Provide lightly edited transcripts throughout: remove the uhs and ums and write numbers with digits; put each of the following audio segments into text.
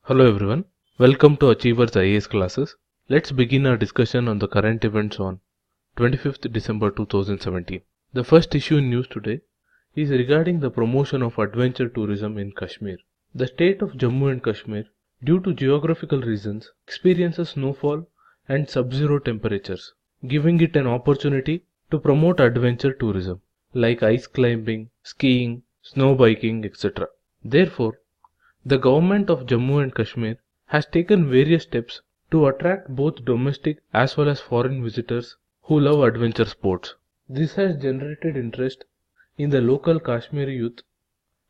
Hello everyone, welcome to Achievers IAS classes. Let's begin our discussion on the current events on 25th December 2017. The first issue in news today is regarding the promotion of adventure tourism in Kashmir. The state of Jammu and Kashmir, due to geographical reasons, experiences snowfall and sub-zero temperatures, giving it an opportunity to promote adventure tourism like ice climbing, skiing, snow biking, etc. Therefore, the government of Jammu and Kashmir has taken various steps to attract both domestic as well as foreign visitors who love adventure sports. This has generated interest in the local Kashmiri youth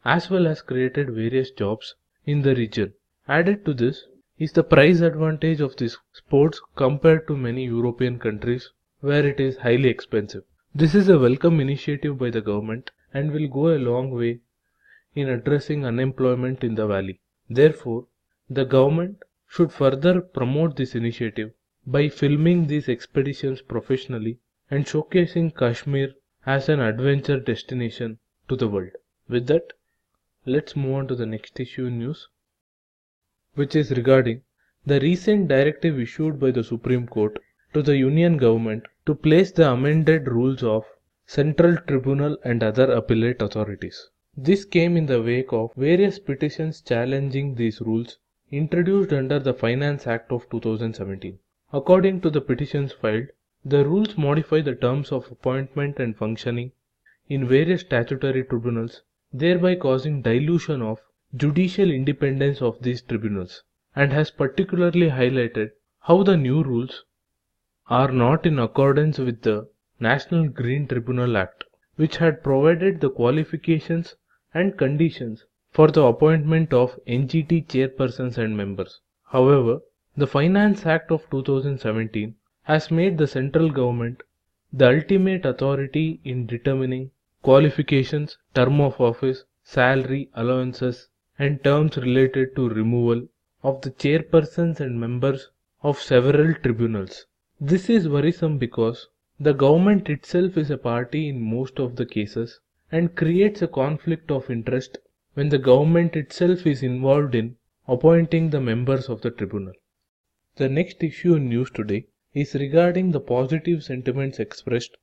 as well as created various jobs in the region. Added to this is the price advantage of these sports compared to many European countries where it is highly expensive. This is a welcome initiative by the government and will go a long way in addressing unemployment in the valley. Therefore, the government should further promote this initiative by filming these expeditions professionally and showcasing Kashmir as an adventure destination to the world. With that, let's move on to the next issue in news, which is regarding the recent directive issued by the Supreme Court to the Union government to place the amended rules of Central Tribunal and other appellate authorities. This came in the wake of various petitions challenging these rules introduced under the Finance Act of 2017. According to the petitions filed, the rules modify the terms of appointment and functioning in various statutory tribunals, thereby causing dilution of judicial independence of these tribunals, and has particularly highlighted how the new rules are not in accordance with the National Green Tribunal Act, which had provided the qualifications and conditions for the appointment of NGT chairpersons and members. However, the Finance Act of 2017 has made the central government the ultimate authority in determining qualifications, term of office, salary, allowances, and terms related to removal of the chairpersons and members of several tribunals. This is worrisome because the government itself is a party in most of the cases and creates a conflict of interest when the government itself is involved in appointing the members of the tribunal. The next issue in news today is regarding the positive sentiments expressed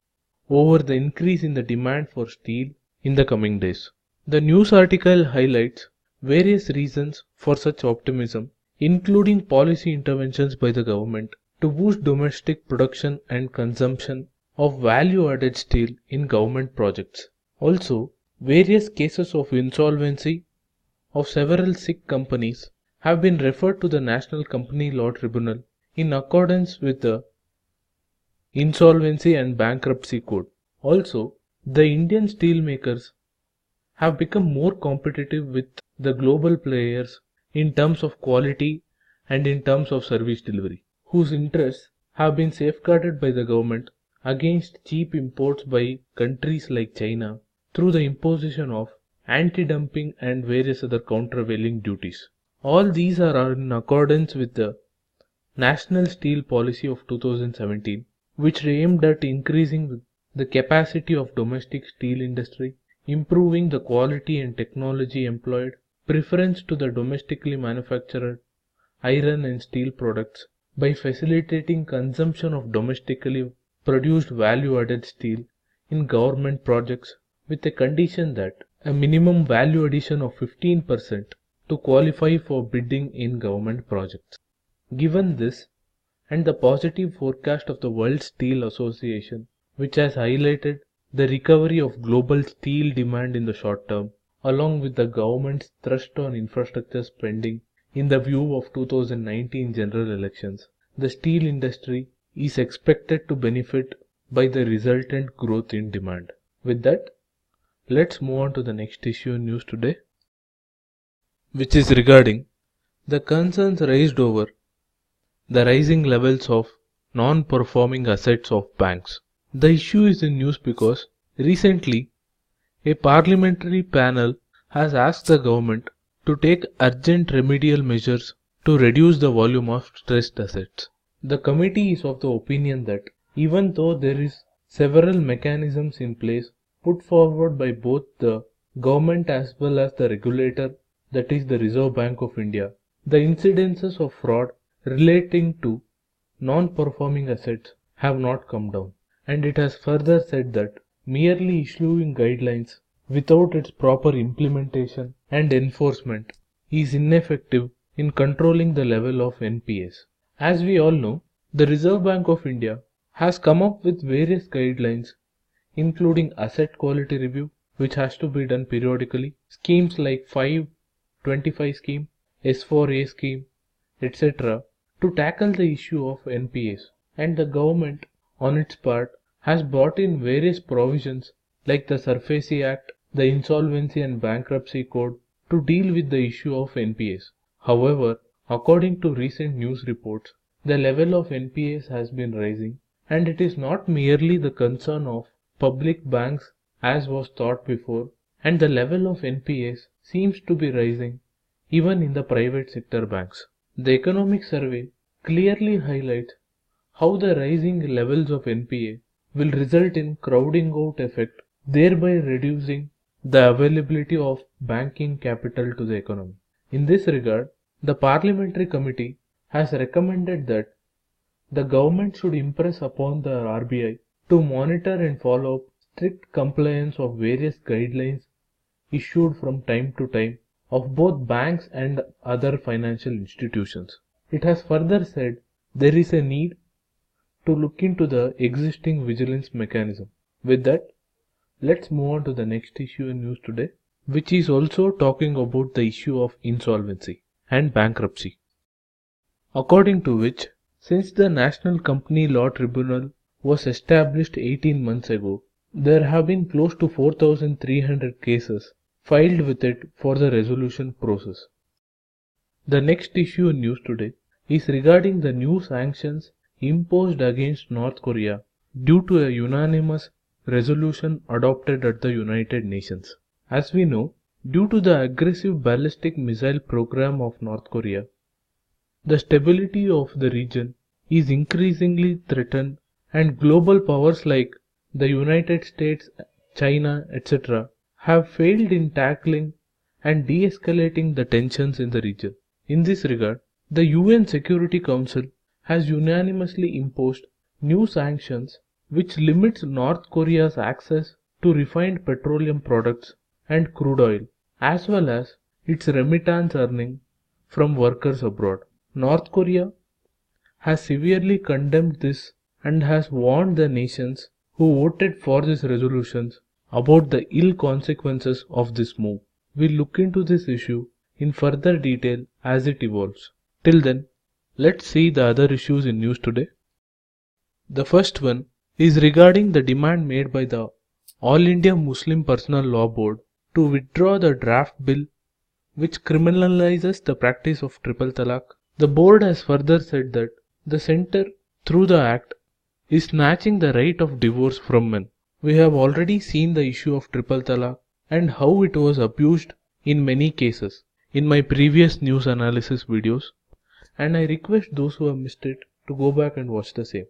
over the increase in the demand for steel in the coming days. The news article highlights various reasons for such optimism, including policy interventions by the government to boost domestic production and consumption of value-added steel in government projects. Also, various cases of insolvency of several Sikh companies have been referred to the National Company Law Tribunal in accordance with the Insolvency and Bankruptcy Code. Also, the Indian steelmakers have become more competitive with the global players in terms of quality and in terms of service delivery, whose interests have been safeguarded by the government against cheap imports by countries like China through the imposition of anti-dumping and various other countervailing duties. All these are in accordance with the National Steel Policy of 2017, which aimed at increasing the capacity of domestic steel industry, improving the quality and technology employed, preference to the domestically manufactured iron and steel products by facilitating consumption of domestically produced value-added steel in government projects with a condition that a minimum value addition of 15% to qualify for bidding in government projects. Given this and the positive forecast of the World Steel Association, which has highlighted the recovery of global steel demand in the short term, along with the government's thrust on infrastructure spending in the view of 2019 general elections, the steel industry is expected to benefit by the resultant growth in demand. With that, let's move on to the next issue in news today, which is regarding the concerns raised over the rising levels of non-performing assets of banks. The issue is in news because recently a parliamentary panel has asked the government to take urgent remedial measures to reduce the volume of stressed assets. The committee is of the opinion that even though there is several mechanisms in place put forward by both the government as well as the regulator, that is the Reserve Bank of India, the incidences of fraud relating to non-performing assets have not come down, and it has further said that merely issuing guidelines without its proper implementation and enforcement is ineffective in controlling the level of NPAs. As we all know, the Reserve Bank of India has come up with various guidelines including asset quality review, which has to be done periodically, schemes like 525 scheme, S4A scheme, etc. to tackle the issue of NPAs. And the government, on its part, has brought in various provisions like the SURFACI Act, the Insolvency and Bankruptcy Code to deal with the issue of NPAs. However, according to recent news reports, the level of NPAs has been rising, and it is not merely the concern of public banks as was thought before, and the level of NPAs seems to be rising even in the private sector banks. The economic survey clearly highlights how the rising levels of NPA will result in crowding out effect, thereby reducing the availability of banking capital to the economy. In this regard, the Parliamentary Committee has recommended that the government should impress upon the RBI to monitor and follow up strict compliance of various guidelines issued from time to time of both banks and other financial institutions. It has further said there is a need to look into the existing vigilance mechanism. With that, let's move on to the next issue in news today, which is also talking about the issue of insolvency and bankruptcy. According to which, since the National Company Law Tribunal was established 18 months ago, there have been close to 4,300 cases filed with it for the resolution process. The next issue in news today is regarding the new sanctions imposed against North Korea due to a unanimous resolution adopted at the United Nations. As we know, due to the aggressive ballistic missile program of North Korea, the stability of the region is increasingly threatened, and global powers like the United States, China, etc. have failed in tackling and de-escalating the tensions in the region. In this regard, the UN Security Council has unanimously imposed new sanctions which limits North Korea's access to refined petroleum products and crude oil, as well as its remittance earning from workers abroad. North Korea has severely condemned this and has warned the nations who voted for these resolutions about the ill consequences of this move. We'll look into this issue in further detail as it evolves. Till then, let's see the other issues in news today. The first one is regarding the demand made by the All India Muslim Personal Law Board to withdraw the draft bill which criminalizes the practice of triple talaq. The board has further said that the center, through the act, is snatching the right of divorce from men. We have already seen the issue of triple talaq and how it was abused in many cases in my previous news analysis videos, and I request those who have missed it to go back and watch the same.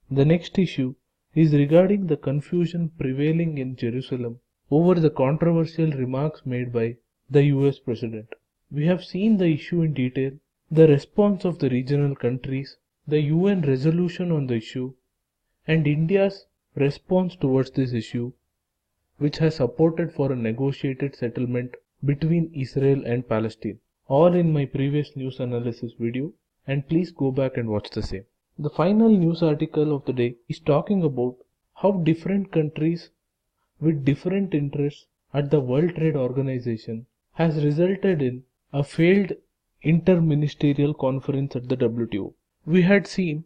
The next issue is regarding the confusion prevailing in Jerusalem over the controversial remarks made by the US President. We have seen the issue in detail, the response of the regional countries, the UN resolution on the issue, and India's response towards this issue, which has supported for a negotiated settlement between Israel and Palestine. All in my previous news analysis video, and please go back and watch the same. The final news article of the day is talking about how different countries with different interests at the World Trade Organization has resulted in a failed interministerial conference at the WTO. We had seen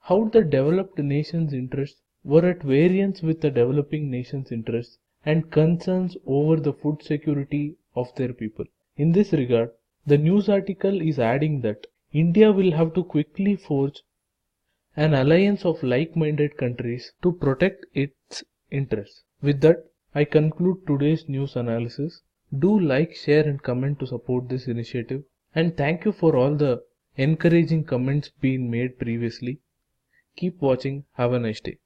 how the developed nations' interests were at variance with the developing nations' interests and concerns over the food security of their people. In this regard, the news article is adding that India will have to quickly forge an alliance of like-minded countries to protect its interests. With that, I conclude today's news analysis. Do like, share and comment to support this initiative, and thank you for all the encouraging comments being made previously. Keep watching. Have a nice day.